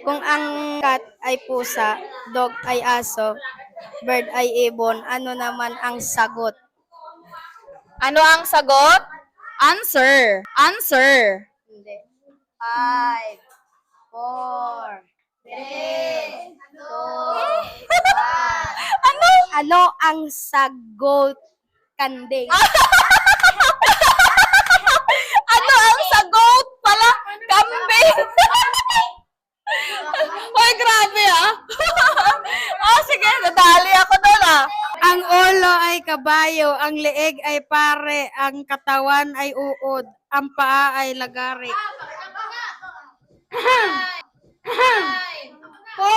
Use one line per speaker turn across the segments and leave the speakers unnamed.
Kung ang cat ay pusa, dog ay aso, bird ay ibon, ano naman ang sagot?
Ano ang sagot? Answer. Answer.
Hindi. 5, 4, 3, 2, 1.
Ano?
Ano ang sagot, Kanding?
Ano ang sagot pala? Kambing. Hoy, grabe ah. Sige, nadali ako doon ah.
Ang ulo ay kabayo, ang leeg ay pare, ang katawan ay uod, ang paa ay lagari. 4, 3, 2, 1.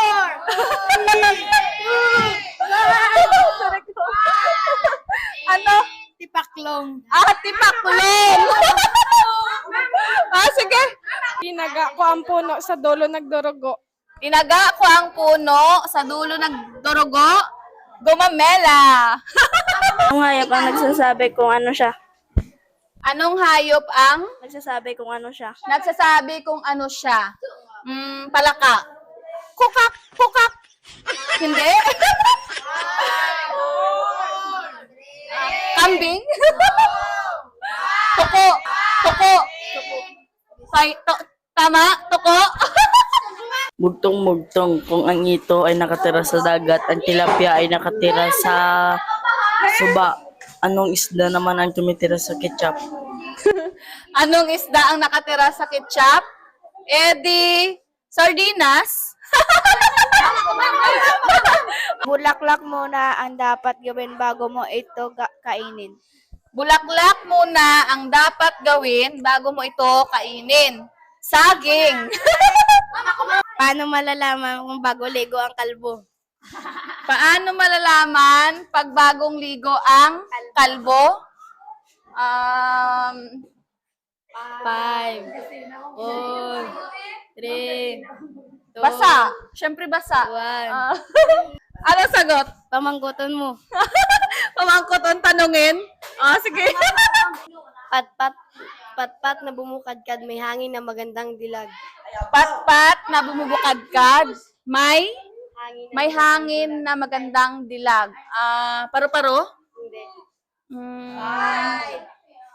Ano?
Tipaklong.
Tipakulong. Sige.
Tinaga ko ang puno sa dulo nagdurugo.
Tinaga ko ang puno sa dulo ng durugo. Gumamela.
Ang hayop ang nagsasabi kung ano siya.
Anong hayop ang
Nagsasabi kung ano siya.
nagsasabi kung ano siya? Palaka. Kukak, kukak. Hindi? Kambing? Tuko, tuko. Tama, tuko.
Mugtong-mugtong kung ang ito ay nakatira sa dagat, ang tilapia ay nakatira sa suba. Anong isda naman ang tumitira sa ketchup?
Anong isda ang nakatira sa ketchup? Di sardinas.
Bulaklak muna ang dapat gawin bago mo ito kainin.
Bulaklak muna ang dapat gawin bago mo ito kainin. Saging.
Paano malalaman kung bago ligo ang kalbo?
Paano malalaman pag bagong ligo ang kalbo?
5, 4, 3, 2,
Basa. Siyempre basa.
1.
Ano sagot?
Pamanggutan mo.
Pamangkot ang tanungin? Sige.
Patpat na bumukadkad, may hangin na magandang dilag.
Patpat na bumubukadkad. May hangin na magandang dilag. Paru-paro?
Hindi.
5,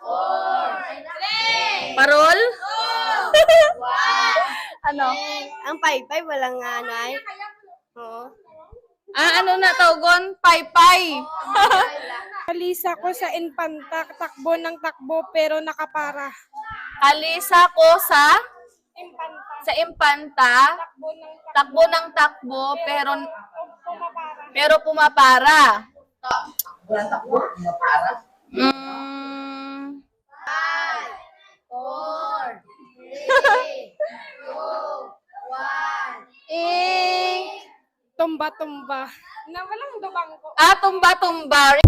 4, 3, Parol? 2, 1. Ano?
Ang paypay, walang ano ay. Oo.
Ano na tawgon? Paypay.
Kalisa ko sa infanta, takbo ng takbo pero nakapara.
Alisa ko sa
Infanta,
impanta,
takbo ng
takbo ng takbo pero
pumapara.
pumapara. Walang takbo, pumapara.
4, 3, 2, 1.
Tumba-tumba. Na walang dubang ko.
Tumba-tumba.